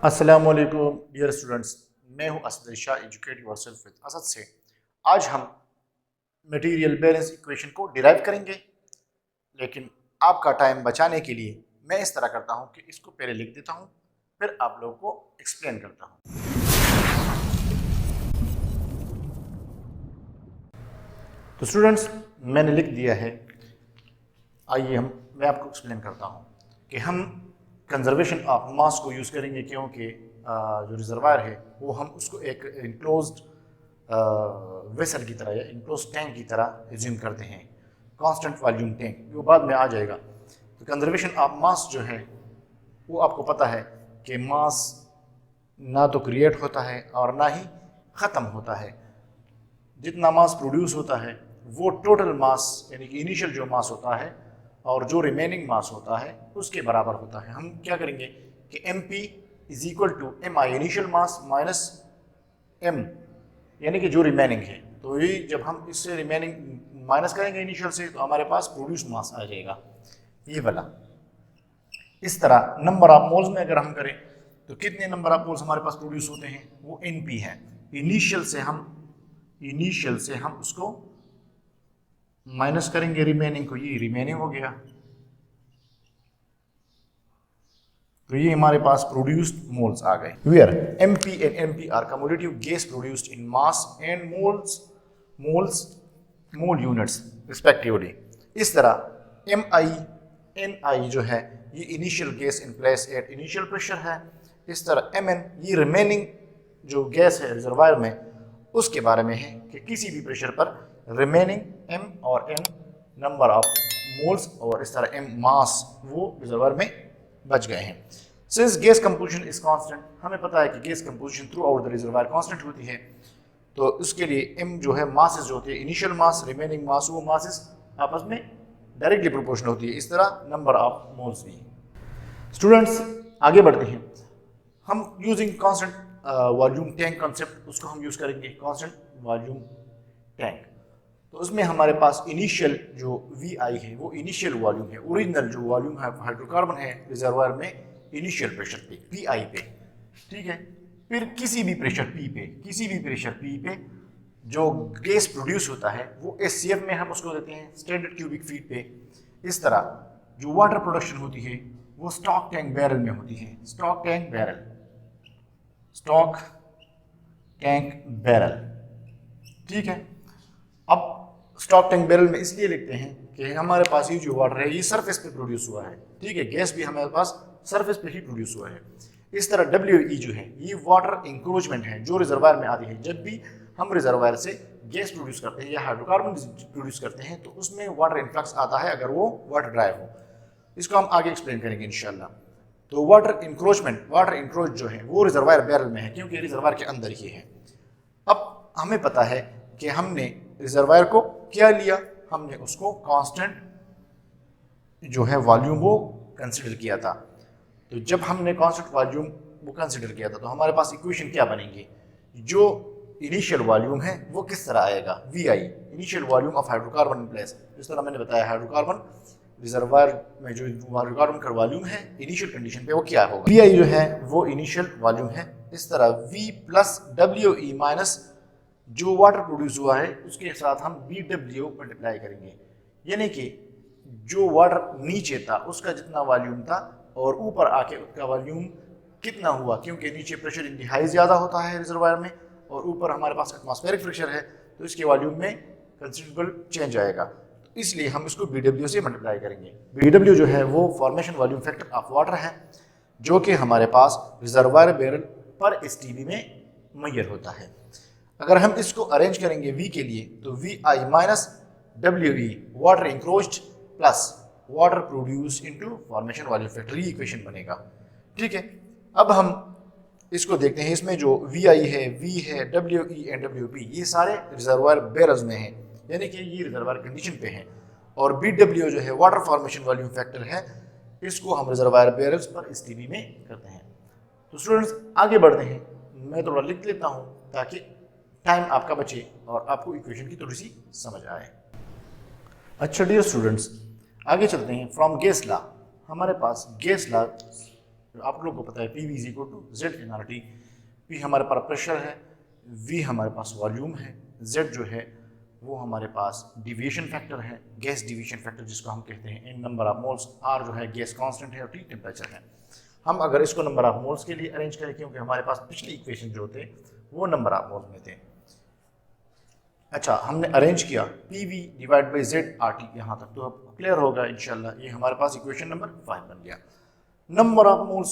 अस्सलामुअलैकुम dear students, मैं हूं Asad Shah, educate yourself with Asad से। आज हम मटेरियल बैलेंस इक्वेशन को डिराइव करेंगे, लेकिन आपका टाइम बचाने के लिए मैं इस तरह करता हूं कि इसको पहले लिख देता हूं, फिर आप लोगों को एक्सप्लेन करता हूं। तो स्टूडेंट्स, मैंने लिख दिया है। आइए मैं आपको एक्सप्लेन करता हूं कि हम कंजर्वेशन ऑफ मास को यूज़ करेंगे, क्योंकि जो रिजर्वायर है वो हम उसको एक इनक्लोज्ड वेसल की तरह या इनक्लोज टैंक की तरह एज्यूम करते हैं, कांस्टेंट वॉल्यूम टैंक। वो बाद में आ जाएगा। तो कंजर्वेशन ऑफ मास जो है वो आपको पता है कि मास ना तो क्रिएट होता है और ना ही ख़त्म होता है। जितना मास प्रोड्यूस होता है वो टोटल मास यानी कि इनिशियल जो मास होता है और जो रिमेनिंग मास होता है उसके बराबर होता है। हम क्या करेंगे कि M P is equal to M I initial mass minus M यानी कि जो रिमेनिंग है। तो ये जब हम इससे रिमेनिंग माइनस करेंगे इनिशियल से, तो हमारे पास प्रोड्यूस मास आ जाएगा ये वाला। इस तरह नंबर ऑफ मोल्स में अगर हम करें तो कितने नंबर ऑफ मोल्स हमारे पास प्रोड्यूस होते हैं, वो एन पी है। इनिशियल से हम उसको माइनस करेंगे रिमेनिंग को, ये रिमेनिंग हो गया। तो ये हमारे पास प्रोड्यूस्ड मोल्स आ गए। Where MP and MP are cumulative gas produced in mass and mole units respectively. इस तरह एम आई एन आई जो है ये initial gas in place at initial pressure है। इस तरह एम एन ये रिमेनिंग जो गैस है रिजर्वायर में उसके बारे में है कि किसी भी प्रेशर पर रिमेनिंग एम और एन नंबर ऑफ मोल्स और इस तरह एम मास वो रिजर्वायर में बच गए हैं। Since gas composition is constant, हमें पता है कि gas composition through out the reservoir constant होती है, तो उसके लिए एम जो है मासेस जो होती है इनिशियल मास रिमेनिंग मास, वो मासेस आपस में डायरेक्टली प्रोपोर्शनल होती है। इस तरह नंबर ऑफ मोल्स भी। स्टूडेंट्स आगे बढ़ते हैं। हम using constant volume tank concept उसको हम यूज करेंगे, कांस्टेंट वॉल्यूम टैंक। तो उसमें हमारे पास इनिशियल जो वी आई है वो इनिशियल वॉल्यूम है। ओरिजिनल जो वॉल्यूम है हाइड्रोकार्बन है रिजर्वायर में इनिशियल प्रेशर पे पी आई पे, ठीक है। फिर किसी भी प्रेशर पी पे जो गैस प्रोड्यूस होता है वो एस सी एफ में हम उसको देते हैं स्टैंडर्ड क्यूबिक फीट पे। इस तरह जो वाटर प्रोडक्शन होती है वो स्टॉक टैंक बैरल में होती है। स्टॉक टैंक बैरल, ठीक है। अब स्टॉक टैंक बैरल में इसलिए लिखते हैं कि हमारे पास ये जो वाटर है ये सरफेस पे प्रोड्यूस हुआ है, ठीक है। गैस भी हमारे पास सरफेस पे ही प्रोड्यूस हुआ है। इस तरह डब्ल्यू ई जो है ये वाटर इंक्रोचमेंट है जो रिजर्वायर में आती है। जब भी हम रिजर्वायर से गैस प्रोड्यूस करते हैं या हाइड्रोकार्बन प्रोड्यूस करते हैं तो उसमें वाटर इन्फ्लक्स आता है अगर वो वाटर ड्राइव हो। इसको हम आगे एक्सप्लेन करेंगे इंशाल्लाह। तो वाटर इंक्रोच जो है वो रिजर्वायर बैरल में है क्योंकि रिजर्वायर के अंदर ही है। अब हमें पता है कि हमने रिजर्वायर को क्या लिया, हमने उसको कांस्टेंट जो है वॉल्यूम वो कंसिडर किया था। तो जब हमने कांस्टेंट वॉल्यूम वो कंसिडर किया था तो हमारे पास इक्वेशन क्या बनेंगी, जो इनिशियल वॉल्यूम है वो किस तरह आएगा, V I initial volume of hydrocarbon in place. जिस तरह मैंने बताया हाइड्रोकार्बन रिजर्वायर में जो हाइड्रोकार्बन का वॉल्यूम है इनिशियल कंडीशन पे वो क्या होगा, वी आई जो है वो इनिशियल वॉल्यूम है। इस तरह V plus W E minus जो वाटर प्रोड्यूस हुआ है उसके साथ हम बी डब्ल्यू मल्टीप्लाई करेंगे, यानी कि जो वाटर नीचे था उसका जितना वॉल्यूम था और ऊपर आके उसका वॉल्यूम कितना हुआ, क्योंकि नीचे प्रेशर इंतहाई ज़्यादा होता है रिजर्वायर में और ऊपर हमारे पास एटमॉस्फेरिक प्रेशर है, तो इसके वॉल्यूम में कंसिडरेबल चेंज आएगा। तो इसलिए हम इसको बी डब्ल्यू से मल्टीप्लाई करेंगे। बी डब्ल्यू जो है वो formation volume factor of water है जो कि हमारे पास रिजर्वायर बैरल पर एस टी बी में मैयर होता है। अगर हम इसको अरेंज करेंगे v के लिए तो V I minus W E water encroached plus water produce into formation volume factor, ये इक्वेशन बनेगा, ठीक है। अब हम इसको देखते हैं। इसमें जो वी आई है, वी है, W E and W P ये सारे रिजर्वायर बैरल्स में हैं, यानी कि ये रिजर्वायर कंडीशन पे हैं। और बी डब्ल्यू जो है वाटर फॉर्मेशन वॉल्यूम फैक्टर है, इसको हम रिजर्वायर बैरल्स पर एस टी बी में करते हैं। तो स्टूडेंट्स आगे बढ़ते हैं। मैं थोड़ा लिख लेता हूँ ताकि टाइम आपका बचे और आपको इक्वेशन की थोड़ी सी समझ आए। अच्छा डियर स्टूडेंट्स आगे चलते हैं। फ्रॉम गैस लॉ, हमारे पास गैस लॉ आप लोगों को पता है PV is equal to Z n RT। P हमारे पास प्रेशर है, V हमारे पास वॉल्यूम है, Z जो है वो हमारे पास डिविएशन फैक्टर है, गैस डिविएशन फैक्टर जिसको हम कहते हैं इन नंबर ऑफ मोल्स, R जो है गैस कांस्टेंट है और T टेम्परेचर है। हम अगर इसको नंबर ऑफ मोल्स के लिए अरेंज करें, क्योंकि हमारे पास पिछले इक्वेशन जो थे वो नंबर ऑफ मोल्स में थे। अच्छा, हमने अरेंज किया PV divide by Z RT, यहाँ तक तो अब क्लियर होगा इंशाल्लाह। ये हमारे पास इक्वेशन नंबर 5 बन गया। Number of moles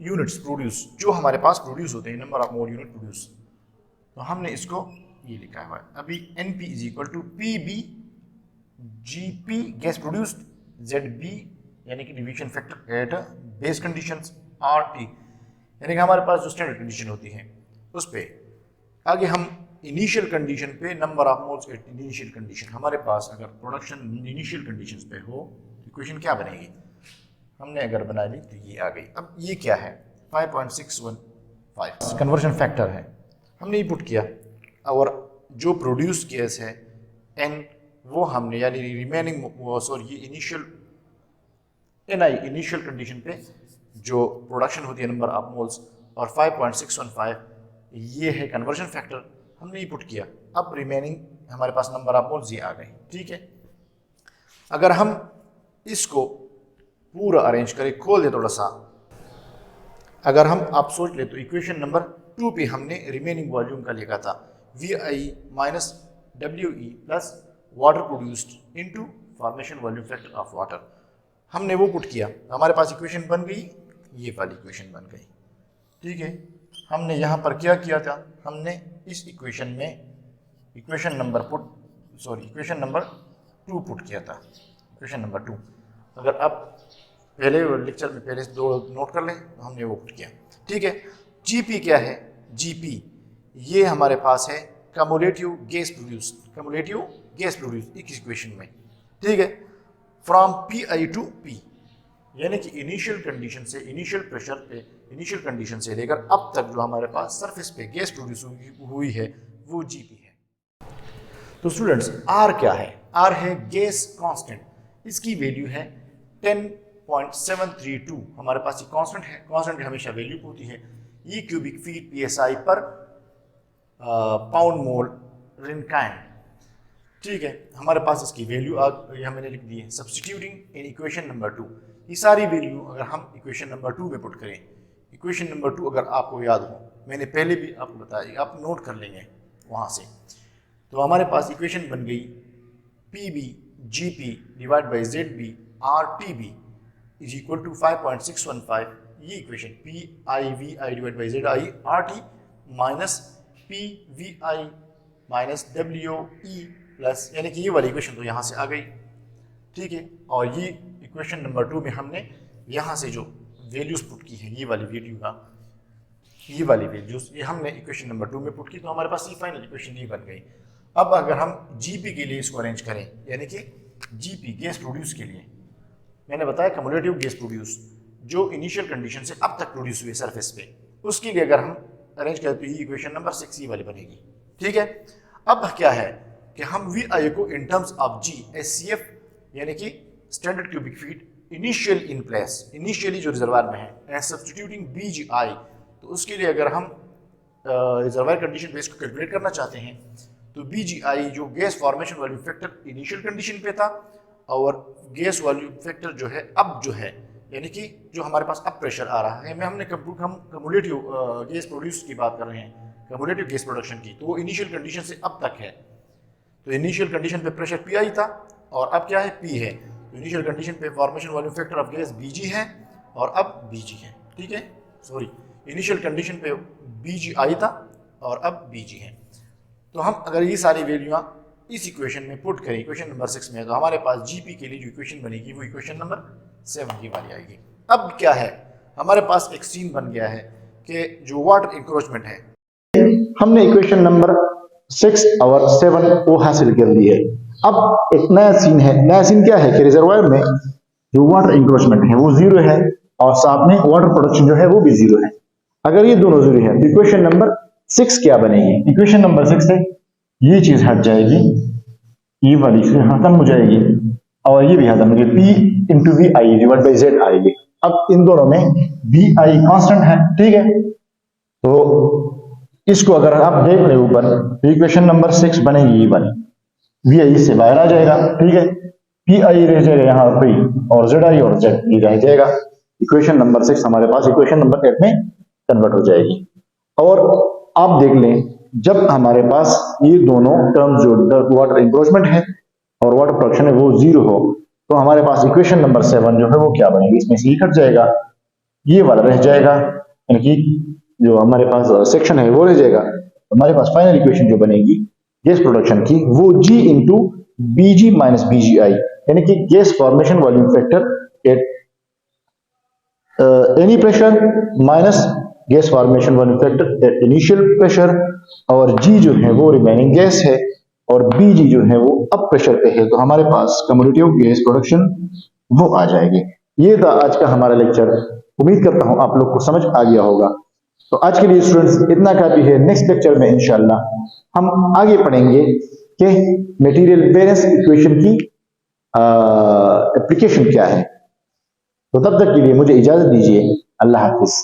units produce, जो हमारे पास प्रोड्यूस होते हैं, number of mole unit produce, तो हमने इसको ये लिखा हुआ है अभी NP is equal to PB GP gas produced, ZB यानी कि division factor at base conditions, RT यानी कि हमारे पास जो स्टैंडर्ड कंडीशन होती है उस पे। आगे हम इनिशियल कंडीशन पे number of moles at initial condition, हमारे पास अगर प्रोडक्शन इनिशियल कंडीशंस पे हो इक्वेशन क्या बनेगी, हमने अगर बना ली तो ये आ गई। अब ये क्या है 5.615 कन्वर्जन फैक्टर है, हमने ये पुट किया और जो प्रोड्यूस गैस है N वो हमने यानी रिमेनिंग सॉरी ये इनिशियल NI इनिशियल कंडीशन पे जो प्रोडक्शन होती है नंबर ऑफ मोल्स, और 5.615 ये है कन्वर्जन फैक्टर, हमने ये पुट किया। अब रिमेनिंग हमारे पास नंबर ऑफ मोल्स ये आ गए, ठीक है। अगर हम इसको पूरा अरेंज करें, खोल दे थोड़ा सा, अगर हम आप सोच ले तो इक्वेशन नंबर 2 पे हमने रिमेनिंग वॉल्यूम का लिखा था VI minus WE plus water produced into formation volume factor of water, हमने वो पुट किया, हमारे पास इक्वेशन बन गई, ये वाली इक्वेशन बन गई, ठीक है। हमने यहाँ पर क्या किया था, हमने इस इक्वेशन में इक्वेशन नंबर 2 पुट किया था, इक्वेशन नंबर 2। अगर आप पहले लेक्चर में पहले से 2 नोट कर लें तो हमने वो पुट किया, ठीक है। GP क्या है, GP ये हमारे पास है कम्युलेटिव गैस प्रोड्यूस इस इक्वेशन में, ठीक है। फ्रॉम PI टू P यानी कि इनिशियल कंडीशन से, इनिशियल प्रेशर पे, इनिशियल कंडीशन से लेकर अब तक जो हमारे पास सरफेस पे गैस प्रोड्यूस हुई है वो GP है। तो स्टूडेंट्स R क्या है, R है गैस कांस्टेंट, इसकी वैल्यू है 10.732, हमारे पास ये कांस्टेंट है, कांस्टेंट की हमेशा वैल्यू होती है, ये क्यूबिक फीट PSI पर पाउंड मोल रिनकाइन, ठीक है। हमारे पास इसकी वैल्यू यहाँ मैंने लिख दी है, सब्स्टिट्यूटिंग इन इक्वेशन नंबर 2। ये सारी वैल्यू अगर हम इक्वेशन नंबर 2 में पुट करें, इक्वेशन नंबर 2 अगर आपको याद हो, मैंने पहले भी आपको बताया, आप नोट कर लेंगे वहाँ से, तो हमारे पास इक्वेशन बन गई PB GP divide by ZB RTB is equal to 5.615, ये equation PIVI divide by ZI RT minus PVI minus WE plus, यानी कि ये वाली इक्वेशन तो यहाँ से आ गई, ठीक है। और ये इक्वेशन नंबर 2 में हमने यहाँ से जो वैल्यूज पुट की है, ये वाली वैल्यूज ये हमने इक्वेशन नंबर 2 में पुट की, तो हमारे पास ये फाइनल इक्वेशन ये बन गई। अब अगर हम GP के लिए इसको अरेंज करें, यानी कि GP गैस प्रोड्यूस के लिए, मैंने बताया कम्युलेटिव गैस प्रोड्यूस जो इनिशियल कंडीशन से अब तक प्रोड्यूस हुए सरफेस पे, उसके लिए अगर हम अरेंज करें तो ये इक्वेशन नंबर 6 ये वाली बनेगी, ठीक है। अब क्या है कि हम VI को in terms of G SCF यानी कि standard cubic feet initial in place, initially जो रिजर्वायर में है, एंड सब्स्टिट्यूटिंग BGI, तो उसके लिए अगर हम रिजर्वायर कंडीशन पे इसको कैलकुलेट करना चाहते हैं तो BGI जो gas formation volume factor initial condition पे था, और गैस वॉल्यूम फैक्टर जो है अब जो है, यानी कि जो हमारे पास अब प्रेशर आ रहा है, हम कम्युलेटिव गैस प्रोड्यूस की बात कर रहे हैं, कम्युलेटिव गैस प्रोडक्शन की, तो वो इनिशियल कंडीशन से अब तक है। तो इनिशियल कंडीशन पे प्रेशर PI था और अब क्या है P है, तो इनिशियल कंडीशन पे formation volume factor of gas BG है और अब BG है, ठीक है। सॉरी, इनिशियल कंडीशन पे BGI था और अब BG है। तो हम अगर ये सारी वैल्यूआँ इस इक्वेशन में पुट करें, इक्वेशन नंबर 6 में, तो हमारे पास GP के लिए जो इक्वेशन बनेगी वो इक्वेशन नंबर 7 वाली आएगी। अब क्या है, हमारे पास एक सीन बन गया है कि जो वाटर इंक्रोचमेंट है, हमने इक्वेशन नंबर 6 और 7 वो हासिल कर ली है। अब एक नया सीन है, नया सीन क्या है कि रिजर्वायर में जो वाटर इंक्रोचमेंट है वो 0 है और साथ में वाटर प्रोडक्शन जो है वो भी 0 है। अगर ये दोनों 0 है तो इक्वेशन नंबर 6 क्या बनेगी, इक्वेशन नंबर 6 से ये चीज हट जाएगी, ये वाली चीज खत्म हो जाएगी और ये भी खत्म हो जाएगी, P into VI divide by Z आएगी। अब इन दोनों में बी आई कांस्टेंट है, ठीक है। तो इसको अगर आप देख रहे ऊपर, इक्वेशन नंबर 6 बनेगी ये वाली, वी आई इससे बाहर आ जाएगा, ठीक है। पी आई रह जाएगा यहाँ पी, और जेड आई और जेड ई रह जाएगा। इक्वेशन नंबर 6 हमारे पास इक्वेशन नंबर 8 में कन्वर्ट हो जाएगी। और आप देख लें, जब हमारे पास ये दोनों टर्म जो वाटर इंक्रोचमेंट है और वाटर प्रोडक्शन है वो जीरो हो, तो हमारे पास इक्वेशन नंबर 7 जो है वो क्या बनेगी, इसमें से कट जाएगा, ये वाला रह जाएगा, यानी कि जो हमारे पास सेक्शन है वो रह जाएगा। हमारे पास फाइनल इक्वेशन जो बनेगी गैस प्रोडक्शन की, वो G इंटू बी जी माइनस बी जी आई, यानी कि gas formation volume factor at any pressure minus gas formation volume factor eight initial pressure, और G जो है वो रिमेनिंग गैस है और Bg जो है वो अप प्रेशर पे है। तो हमारे पास कम्युनिटी ऑफ गैस प्रोडक्शन वो आ जाएगी। ये था आज का हमारा लेक्चर। उम्मीद करता हूं आप लोग को समझ आ गया होगा। तो आज के लिए स्टूडेंट्स इतना काफी है। नेक्स्ट लेक्चर में इंशाल्लाह हम आगे पढ़ेंगे कि मटेरियल बैलेंस इक्वेशन की एप्लीकेशन क्या है। तो तब तक के लिए मुझे इजाजत दीजिए। अल्लाह हाफिज।